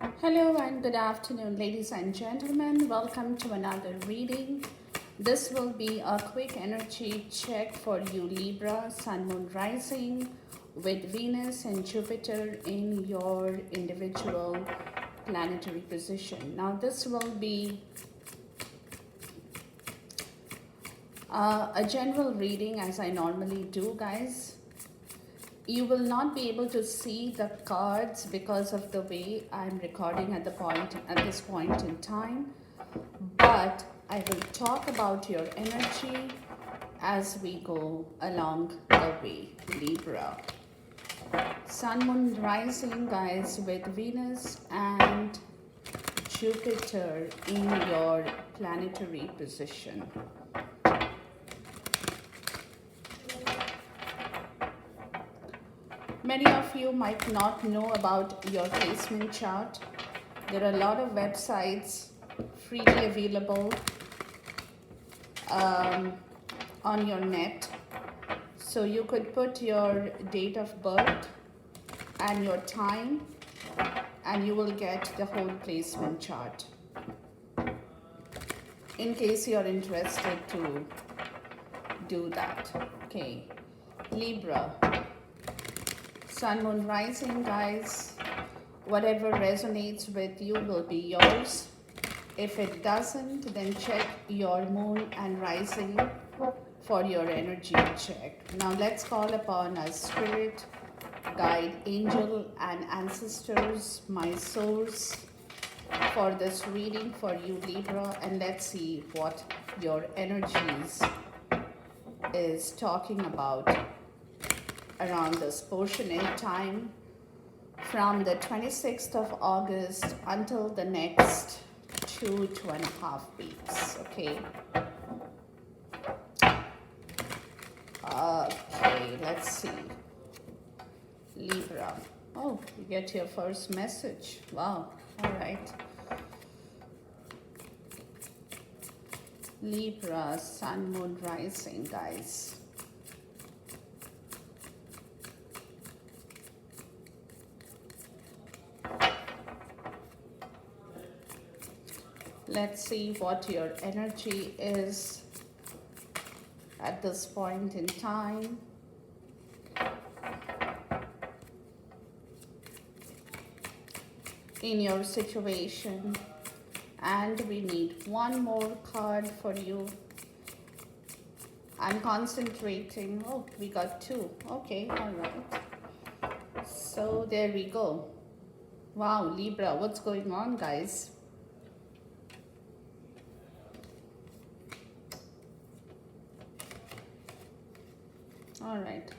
Hello and good afternoon, ladies and gentlemen. Welcome to another reading. This will be a quick energy check for you, Libra, Sun, Moon, Rising, with Venus and Jupiter in your individual planetary position. Now, this will be a general reading as I normally do, guys. You will not be able to see the cards because of the way I'm recording at this point in time, but I will talk about your energy as we go along the way, Libra. Sun, Moon, Rising, guys, with Venus and Jupiter in your planetary position. Many of you might not know about your placement chart. There are a lot of websites freely available on your net. So you could put your date of birth and your time, and you will get the whole placement chart. In case you're interested to do that. Okay, Libra. Sun, Moon, Rising, guys, whatever resonates with you will be yours. If it doesn't, then check your Moon and Rising for your energy check. Now let's call upon our spirit, guide, angel, and ancestors, my source, for this reading for you, Libra, and let's see what your energies is talking about around this portion in time from the 26th of August until the next 2.5 weeks. Okay, let's see. Libra. Oh, you get your first message. Wow. All right. Libra, Sun, Moon, Rising, guys. Let's see what your energy is at this point in time. In your situation. And we need one more card for you. I'm concentrating. Oh, we got two. Okay, all right. So there we go. Wow, Libra, what's going on, guys? All right.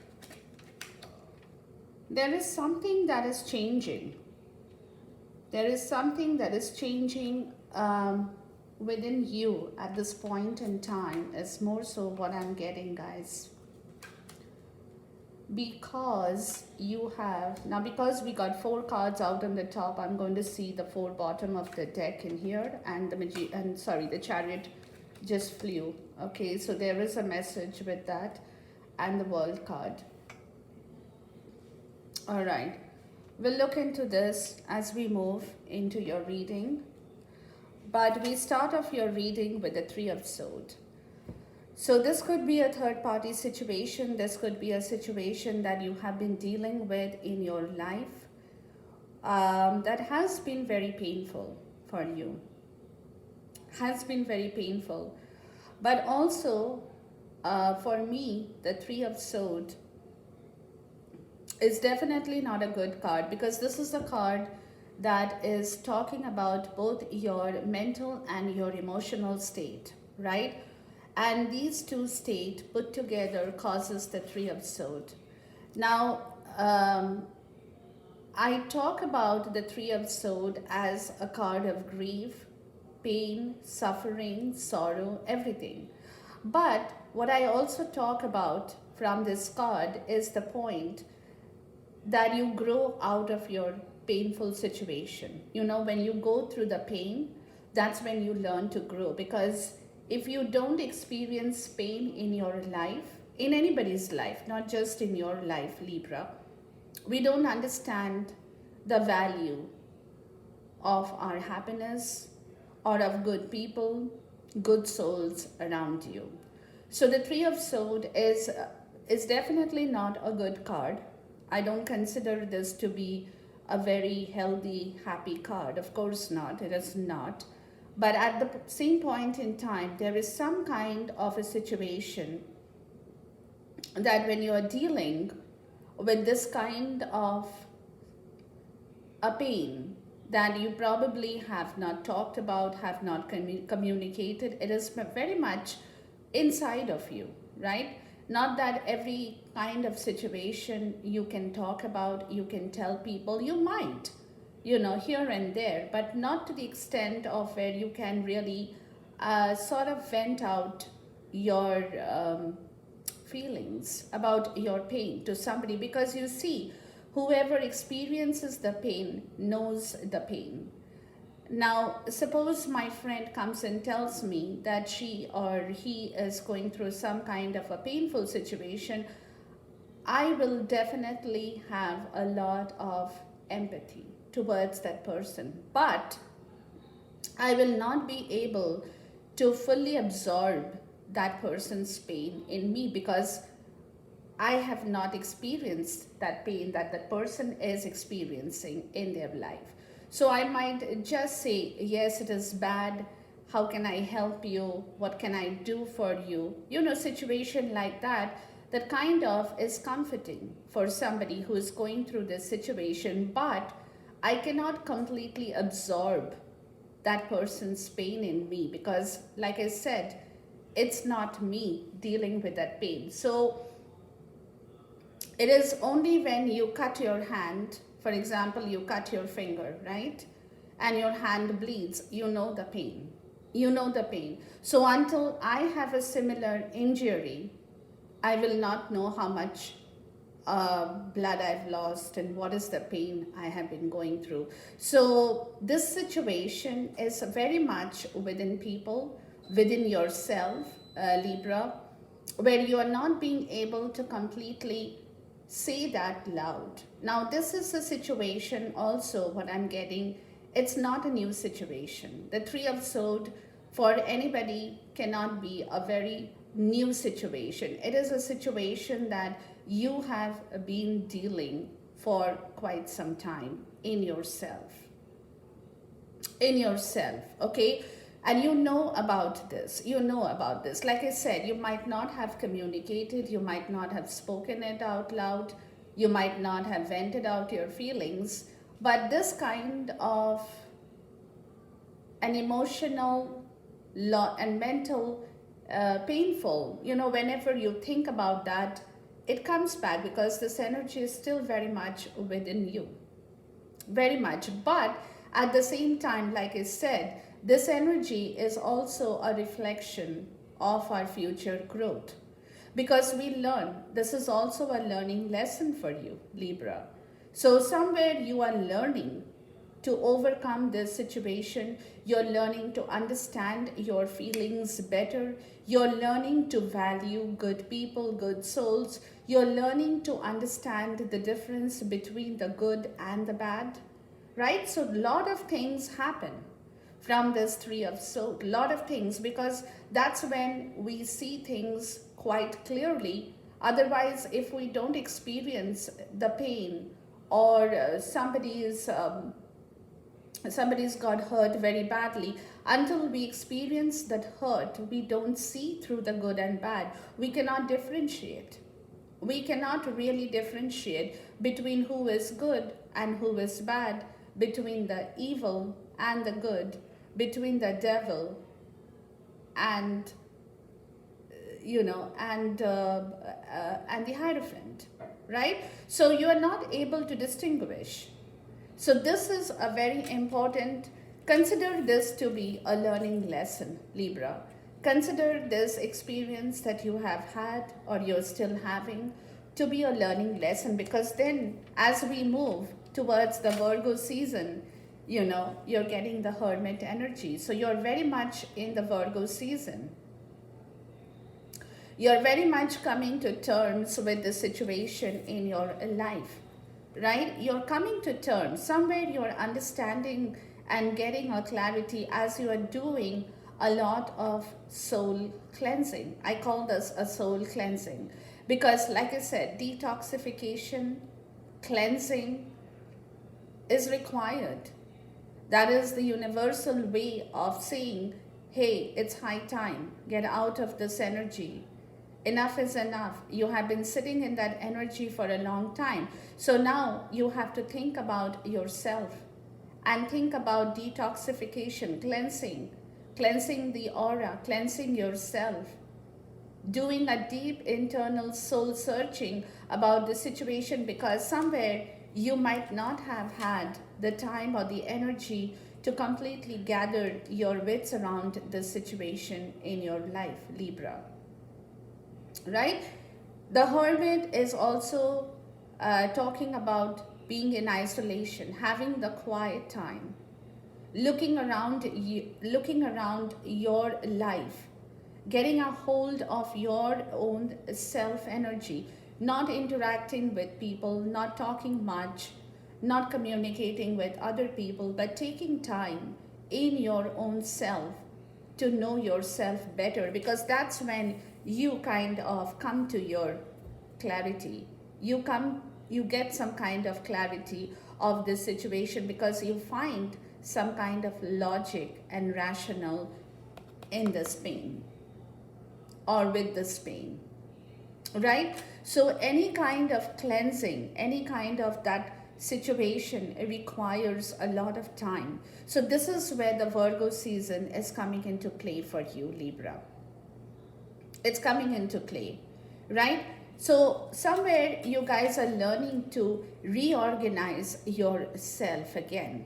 There is something that is changing. There is something that is changing within you at this point in time. Is more so what I'm getting, guys. Because you have, now because we got 4 cards out on the top, I'm going to see the 4 bottom of the deck in here, and the Chariot just flew. Okay, so there is a message with that, and the World card. All right, we'll look into this as we move into your reading, but we start off your reading with the 3 of Swords. So this could be a third-party situation. This could be a situation that you have been dealing with in your life that has been very painful for you. Has been very painful. But also, for me, the 3 of Swords is definitely not a good card, because this is a card that is talking about both your mental and your emotional state, right? And these two states put together causes the 3 of Swords. Now, I talk about the 3 of Swords as a card of grief, pain, suffering, sorrow, everything. But what I also talk about from this card is the point that you grow out of your painful situation. You know, when you go through the pain, that's when you learn to grow. Because if you don't experience pain in your life, in anybody's life, not just in your life, Libra, we don't understand the value of our happiness or of good people, good souls around you. So the Three of Swords is definitely not a good card. I don't consider this to be a very healthy, happy card. Of course not. It is not. But at the same point in time, there is some kind of a situation that when you are dealing with this kind of a pain that you probably have not talked about, have not communicated, it is very much inside of you, right? Not that every kind of situation you can talk about, you can tell people, you might, here and there, but not to the extent of where you can really sort of vent out your feelings about your pain to somebody, because you see, whoever experiences the pain knows the pain. Now, suppose my friend comes and tells me that she or he is going through some kind of a painful situation. I will definitely have a lot of empathy towards that person, but I will not be able to fully absorb that person's pain in me, because I have not experienced that pain that that person is experiencing in their life. So I might just say, yes, it is bad. How can I help you? What can I do for you? Situation like that, that kind of is comforting for somebody who is going through this situation, but I cannot completely absorb that person's pain in me, because like I said, it's not me dealing with that pain. So it is only when you cut your hand, for example, you cut your finger, right? And your hand bleeds, you know the pain. You know the pain. So until I have a similar injury, I will not know how much blood I've lost and what is the pain I have been going through. So this situation is very much within people, within yourself, Libra, where you are not being able to completely say that loud. Now, this is a situation also, what I'm getting, it's not a new situation. The Three of Swords for anybody cannot be a very new situation. It is a situation that you have been dealing for quite some time in yourself. Okay? And you know about this. Like I said, you might not have communicated, you might not have spoken it out loud, you might not have vented out your feelings, but this kind of an emotional and mental painful, whenever you think about that, it comes back, because this energy is still very much within you. Very much. But at the same time, like I said, this energy is also a reflection of our future growth, because we learn. This is also a learning lesson for you, Libra. So somewhere you are learning to overcome this situation. You're learning to understand your feelings better. You're learning to value good people, good souls. You're learning to understand the difference between the good and the bad, right? So a lot of things happen from this Three of Swords, a lot of things, because that's when we see things quite clearly. Otherwise, if we don't experience the pain, or somebody's got hurt very badly, until we experience that hurt, we don't see through the good and bad. We cannot differentiate. We cannot really differentiate between who is good and who is bad, between the evil and the good, between the devil and and the Hierophant, right? So you are not able to distinguish. So this is a very important, consider this to be a learning lesson, Libra. Consider this experience that you have had or you're still having to be a learning lesson, because then as we move towards the Virgo season, you're getting the Hermit energy. So you're very much in the Virgo season. You're very much coming to terms with the situation in your life, right? You're coming to terms. Somewhere you're understanding and getting a clarity as you are doing a lot of soul cleansing. I call this a soul cleansing because, like I said, detoxification, cleansing is required. That is the universal way of saying, hey, it's high time, get out of this energy. Enough is enough. You have been sitting in that energy for a long time. So now you have to think about yourself and think about detoxification, cleansing the aura, cleansing yourself, doing a deep internal soul searching about the situation, because somewhere you might not have had the time or the energy to completely gather your wits around the situation in your life, Libra. Right? The Hermit is also talking about being in isolation, having the quiet time, looking around your life, getting a hold of your own self energy, not interacting with people, not talking much, not communicating with other people, but taking time in your own self to know yourself better, because that's when you kind of come to your clarity. You get some kind of clarity of this situation because you find some kind of logic and rationale in this pain or with this pain, right? So any kind of cleansing, any kind of that situation requires a lot of time. So this is where the Virgo season is coming into play for you, Libra. It's coming into play, right? So somewhere you guys are learning to reorganize yourself again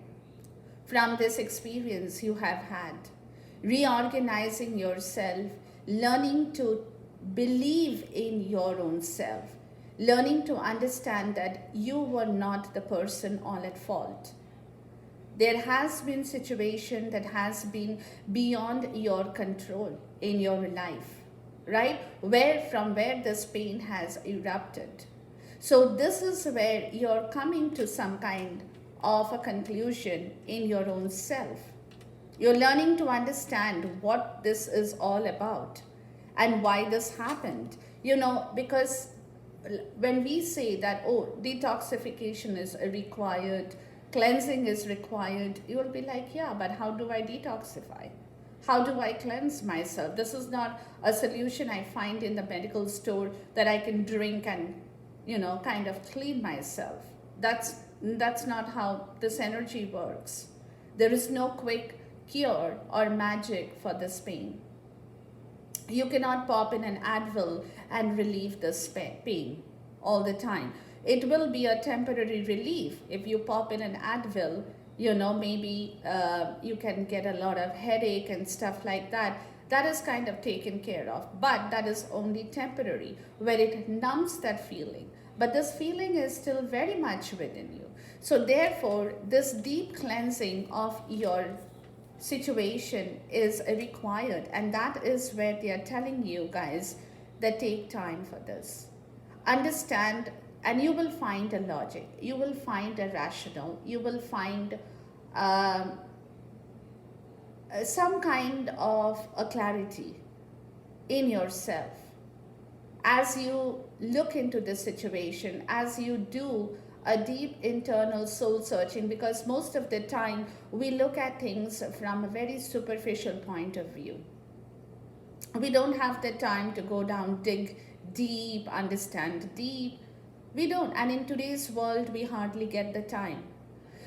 from this experience you have had. Reorganizing yourself, learning to believe in your own self, learning to understand that you were not the person all at fault. There has been situation that has been beyond your control in your life, right? From where this pain has erupted. So this is where you're coming to some kind of a conclusion in your own self. You're learning to understand what this is all about and why this happened. Because when we say that, oh, detoxification is required, cleansing is required, you will be like, yeah, but how do I detoxify? How do I cleanse myself? This is not a solution I find in the medical store that I can drink and, kind of clean myself. That's not how this energy works. There is no quick cure or magic for this pain. You cannot pop in an Advil and relieve this pain all the time. It will be a temporary relief. If you pop in an Advil, maybe you can get a lot of headache and stuff like that. That is kind of taken care of, but that is only temporary, where it numbs that feeling. But this feeling is still very much within you. So therefore, this deep cleansing of your situation is required, and that is where they are telling you guys that take time for this. Understand, and you will find a logic, you will find a rationale, you will find some kind of a clarity in yourself as you look into this situation, as you do a deep internal soul searching, because most of the time we look at things from a very superficial point of view. We don't have the time to go down, dig deep, understand deep. We don't. And in today's world, we hardly get the time.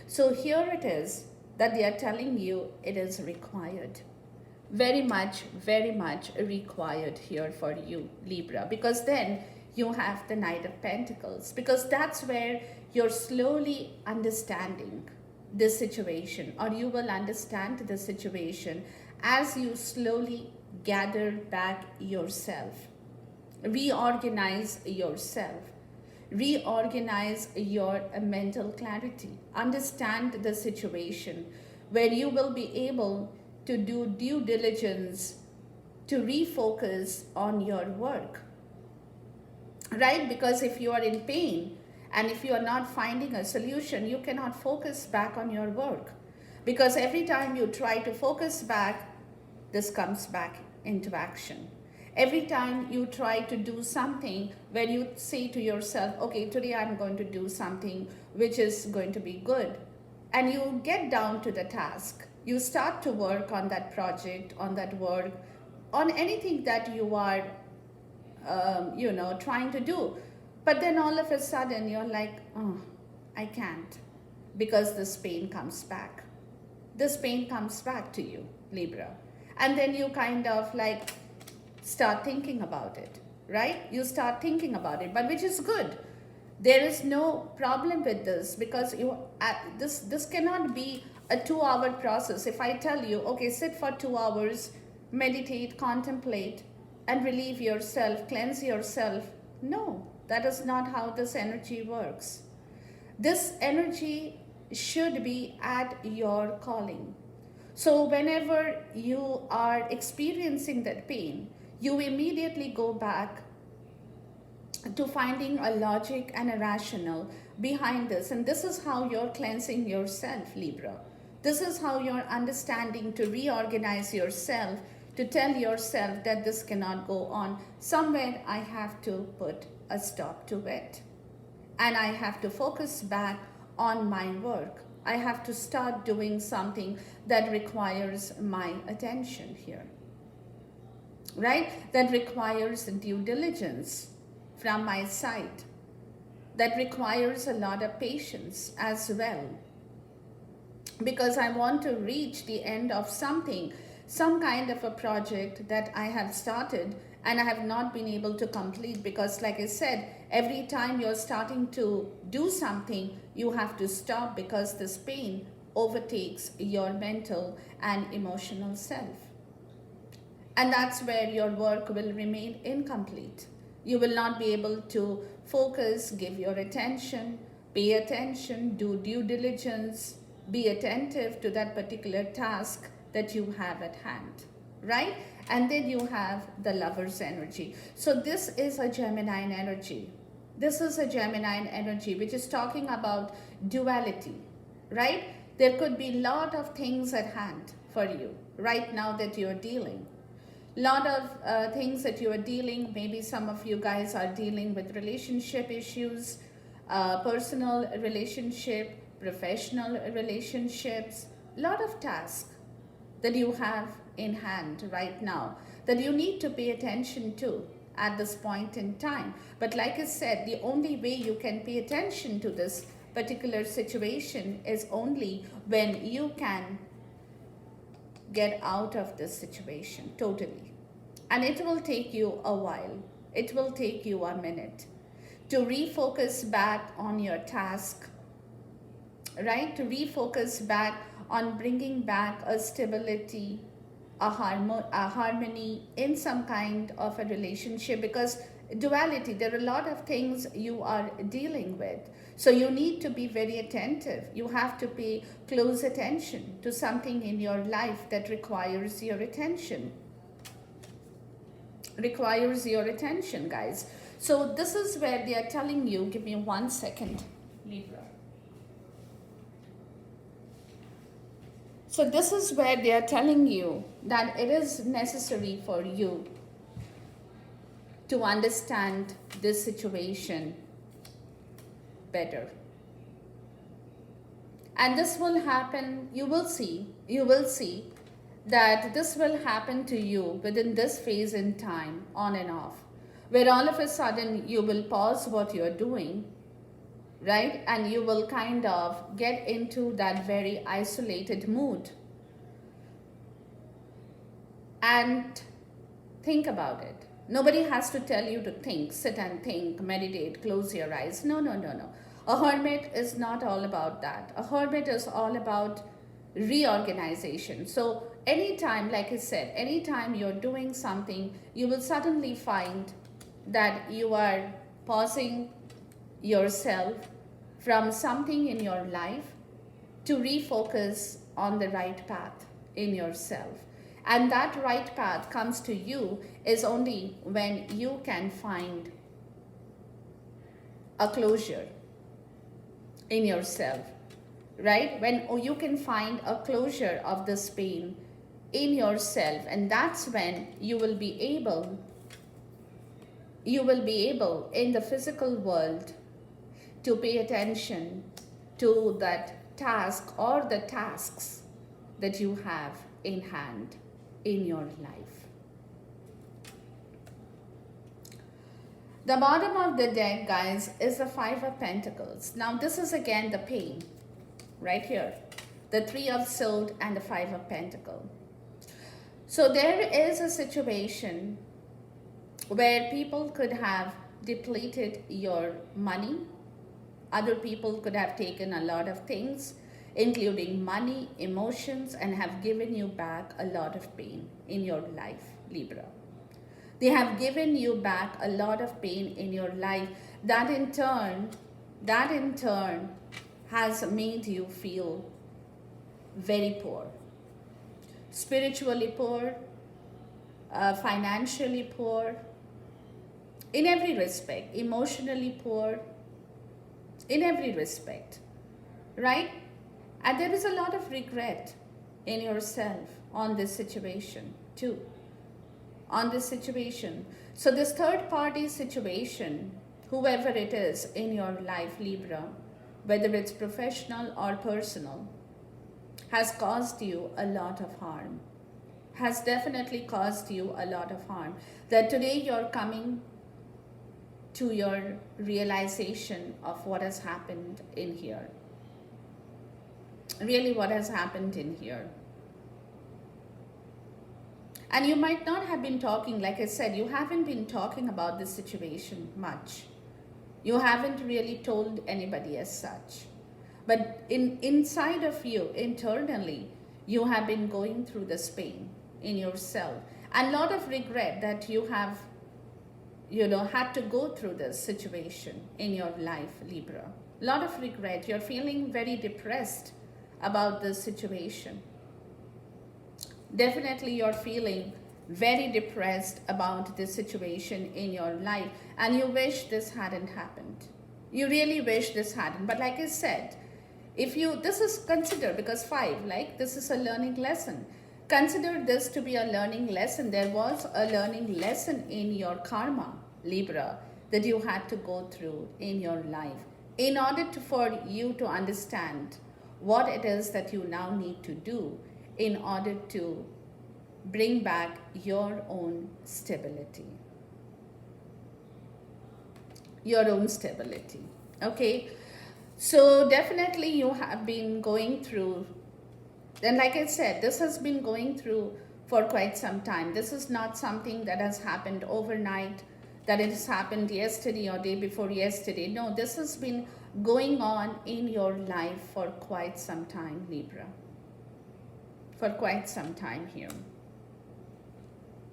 So here it is that they are telling you it is required. Very much required here for you, Libra, because then you have the Knight of Pentacles, because that's where you're slowly understanding this situation, or you will understand the situation as you slowly gather back yourself, reorganize yourself, reorganize your mental clarity, understand the situation, where you will be able to do due diligence to refocus on your work, right? Because if you are in pain and if you are not finding a solution, you cannot focus back on your work. Because every time you try to focus back, this comes back into action. Every time you try to do something where you say to yourself, okay, today I'm going to do something which is going to be good, and you get down to the task, you start to work on that project, on that work, on anything that you are, trying to do. But then all of a sudden you're like, oh, I can't, because this pain comes back. This pain comes back to you, Libra. And then you kind of like start thinking about it, right? You start thinking about it, but which is good. There is no problem with this, because this cannot be a 2-hour process. If I tell you, okay, sit for 2 hours, meditate, contemplate, and relieve yourself, cleanse yourself. No, that is not how this energy works. This energy should be at your calling. So whenever you are experiencing that pain, you immediately go back to finding a logic and a rationale behind this. And this is how you're cleansing yourself, Libra. This is how you're understanding to reorganize yourself, to tell yourself that this cannot go on. Somewhere I have to put a stop to it. And I have to focus back on my work. I have to start doing something that requires my attention here. Right? That requires due diligence from my side. That requires a lot of patience as well. Because I want to reach the end of something, some kind of a project that I have started and I have not been able to complete. Because like I said, every time you're starting to do something, you have to stop, because this pain overtakes your mental and emotional self. And that's where your work will remain incomplete. You will not be able to focus, give your attention, pay attention, do due diligence, be attentive to that particular task that you have at hand, right? And then you have the Lover's energy. So this is a Gemini energy. This is a Gemini energy which is talking about duality, right? There could be a lot of things at hand for you right now that you're dealing. Lot of things that you are dealing. Maybe some of you guys are dealing with relationship issues, personal relationship, professional relationships. Lot of tasks that you have in hand right now that you need to pay attention to at this point in time. But like I said, the only way you can pay attention to this particular situation is only when you can get out of this situation totally. And it will take you a while. It will take you a minute to refocus back on your task, right? To refocus back on bringing back a stability, a harmony in some kind of a relationship. Because duality, there are a lot of things you are dealing with. So you need to be very attentive. You have to pay close attention to something in your life that requires your attention. Requires your attention, guys. So this is where they are telling you, give me 1 second, Libra. So this is where they are telling you that it is necessary for you to understand this situation better. And this will happen, you will see that this will happen to you within this phase in time, on and off, where all of a sudden you will pause what you're doing, right? And you will kind of get into that very isolated mood and think about it. Nobody has to tell you to think, sit and think, meditate, close your eyes. No. A hermit is not all about that. A hermit is all about reorganization. So anytime, like I said, anytime you're doing something, you will suddenly find that you are pausing yourself from something in your life to refocus on the right path in yourself. And that right path comes to you is only when you can find a closure in yourself. right? When you can find a closure of this pain in yourself, and that's when you will be able in the physical world to pay attention to that task or the tasks that you have in hand in your life. The bottom of the deck, guys, is the Five of Pentacles. Now, this is again the pain right here. The Three of Swords and the Five of Pentacles. So there is a situation where people could have depleted your money. Other people could have taken a lot of things, including money, emotions, and have given you back a lot of pain in your life, Libra. They have given you back a lot of pain in your life that in turn has made you feel very poor. Spiritually poor, financially poor, in every respect, emotionally poor, in every respect, right? And there is a lot of regret in yourself on this situation too. On this situation. So this third party situation, whoever it is in your life, Libra, whether it's professional or personal, has caused you a lot of harm. Has definitely caused you a lot of harm. That today you're coming to your realization of what has happened in here. Really, what has happened in here. And you might not have been talking, like I said, you haven't been talking about this situation much. You haven't really told anybody as such. But inside of you, internally, you have been going through this pain in yourself. And a lot of regret that you have, had to go through this situation in your life, Libra. A lot of regret. You're feeling very depressed about this situation. Definitely you're feeling very depressed about this situation in your life, and you wish this hadn't happened. You really wish this hadn't. But like I said, this is considered, because 5, like this is a learning lesson. Consider this to be a learning lesson. There was a learning lesson in your karma, Libra, that you had to go through in your life in order for you to understand what it is that you now need to do in order to bring back your own stability. Your own stability. Okay. So definitely you have been going through, and like I said, this has been going through for quite some time. This is not something that has happened overnight, that it has happened yesterday or day before yesterday. No, this has been going on in your life for quite some time, Libra. For quite some time here.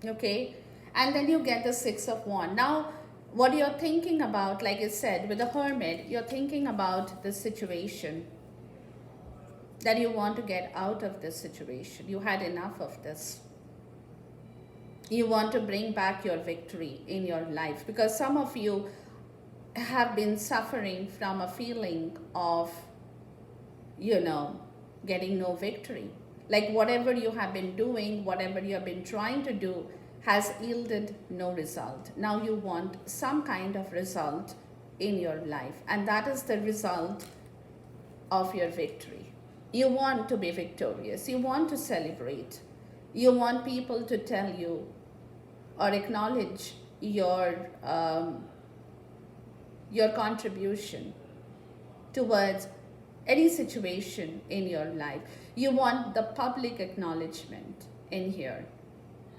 Okay. And then you get the 6 of Wands. Now, what you're thinking about, like I said, with the Hermit, you're thinking about the situation, that you want to get out of this situation. You had enough of this. You want to bring back your victory in your life, because some of you have been suffering from a feeling of, getting no victory. Like whatever you have been doing, whatever you have been trying to do has yielded no result. Now you want some kind of result in your life, and that is the result of your victory. You want to be victorious. You want to celebrate. You want people to tell you or acknowledge your contribution towards any situation in your life. You want the public acknowledgement in here.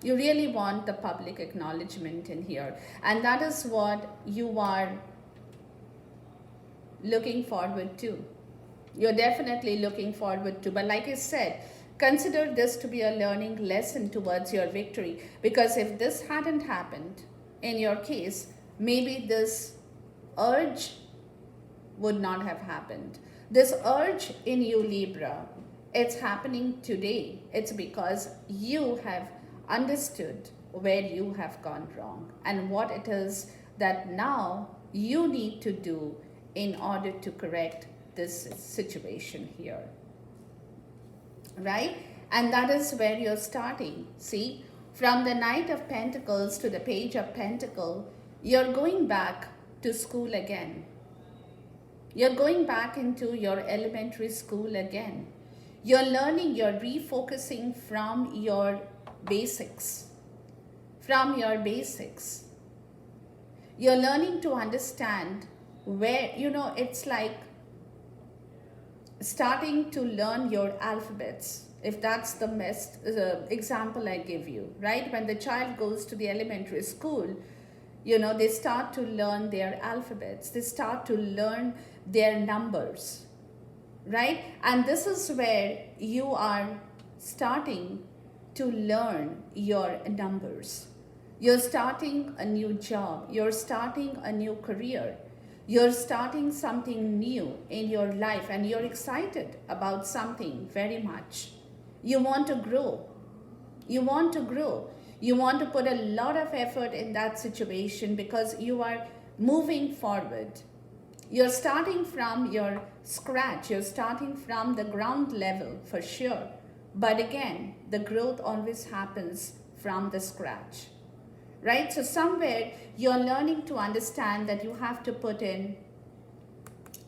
You really want the public acknowledgement in here. And that is what you are looking forward to. You're definitely looking forward to. But like I said, consider this to be a learning lesson towards your victory. Because if this hadn't happened in your case, maybe this urge would not have happened. This urge in you, Libra, it's happening today. It's because you have understood where you have gone wrong and what it is that now you need to do in order to correct this situation here, right? And that is where you're starting. See, from the Knight of Pentacles to the Page of Pentacles, you're going back to school again. You're going back into your elementary school again. You're learning, you're refocusing from your basics. From your basics. You're learning to understand where, it's like starting to learn your alphabets, if that's the best example I give you, right? When the child goes to the elementary school, they start to learn their alphabets, they start to learn their numbers, right? And this is where you are starting to learn your numbers. You're starting a new job, you're starting a new career, you're starting something new in your life, and you're excited about something very much. You want to grow. You want to grow. You want to put a lot of effort in that situation because you are moving forward. You're starting from your scratch. You're starting from the ground level for sure. But again, the growth always happens from the scratch, right? So somewhere you're learning to understand that you have to put in,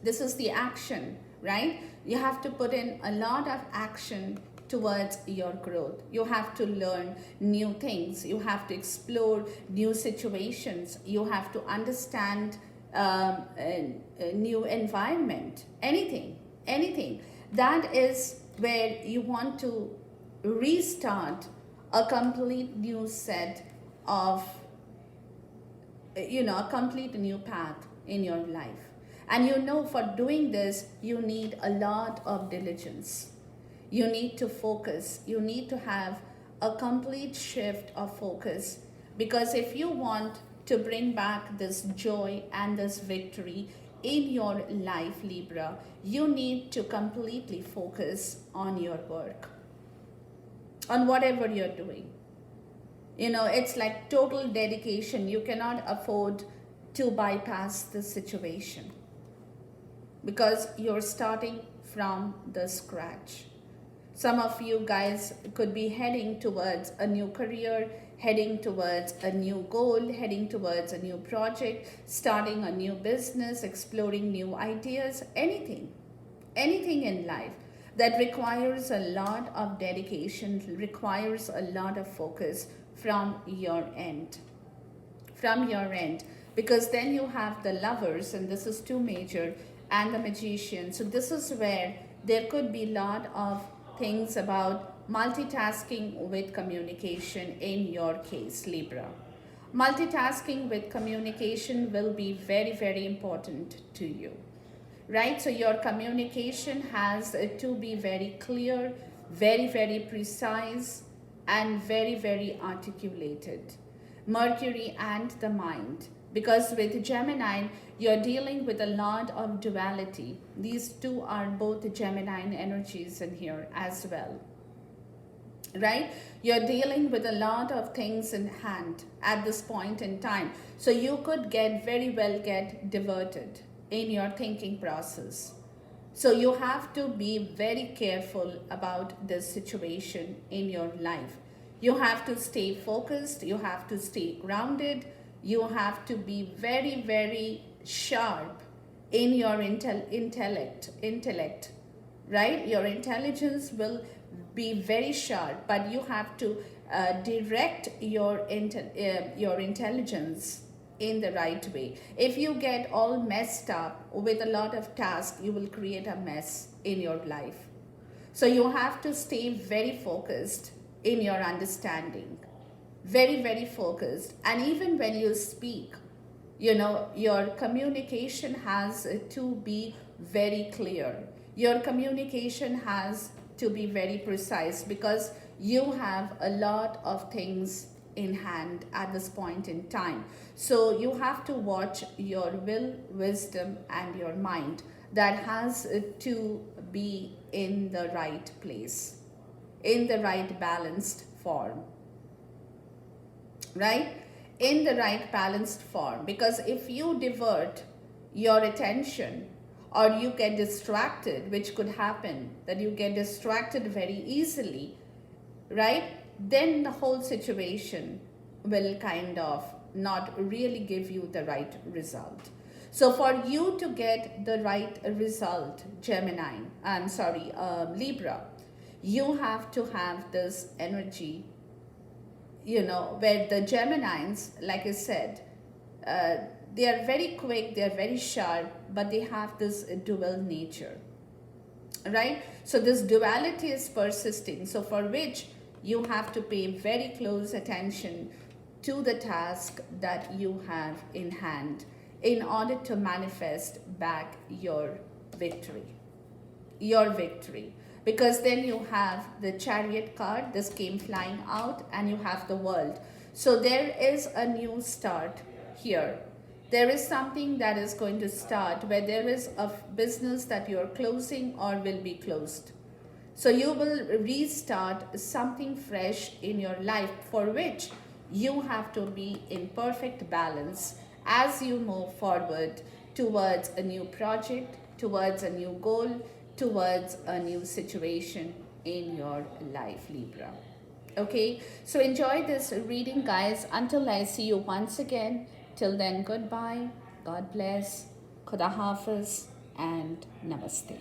this is the action, right? You have to put in a lot of action towards your growth. You have to learn new things. You have to explore new situations. You have to understand a new environment. Anything. That is where you want to restart a complete new set of, a complete new path in your life. And for doing this, you need a lot of diligence. You need to focus. You need to have a complete shift of focus. Because if you want to bring back this joy and this victory in your life, Libra, you need to completely focus on your work, on whatever you're doing. It's like total dedication. You cannot afford to bypass the situation because you're starting from the scratch. Some of you guys could be heading towards a new career, heading towards a new goal, heading towards a new project, starting a new business, exploring new ideas, anything in life that requires a lot of dedication, requires a lot of focus from your end. Because then you have the Lovers, and this is 2 major, and the Magician. So this is where there could be a lot of things about multitasking with communication in your case, Libra. Multitasking with communication will be very, very important to you, right? So your communication has to be very clear, very, very precise, and very, very articulated. Mercury and the mind. Because with Gemini, you're dealing with a lot of duality. These two are both Gemini energies in here as well, right? You're dealing with a lot of things in hand at this point in time. So you could very well get diverted in your thinking process. So you have to be very careful about this situation in your life. You have to stay focused. You have to stay grounded. You have to be very, very sharp in your intellect, right? Your intelligence will be very sharp, but you have to direct your intelligence in the right way. If you get all messed up with a lot of tasks, you will create a mess in your life. So you have to stay very focused in your understanding. Very, very focused. And even when you speak, your communication has to be very clear. Your communication has to be very precise because you have a lot of things in hand at this point in time. So you have to watch your will, wisdom, and your mind. That has to be in the right place, in the right balanced form, right? In the right balanced form. Because if you divert your attention or you get distracted, which could happen, that you get distracted very easily, right? Then the whole situation will kind of not really give you the right result. So for you to get the right result, Libra, you have to have this energy, where the Geminians, like I said, they are very quick, they are very sharp, but they have this dual nature, right? So this duality is persisting, so for which you have to pay very close attention to the task that you have in hand in order to manifest back your victory. Because then you have the Chariot card, this came flying out, and you have the World. So there is a new start here. There is something that is going to start, where there is a business that you are closing or will be closed. So you will restart something fresh in your life, for which you have to be in perfect balance as you move forward towards a new project, towards a new goal, towards a new situation in your life, Libra. Okay, so enjoy this reading, guys. Until I see you once again, till then, goodbye, God bless, Khuda Hafiz, and Namaste.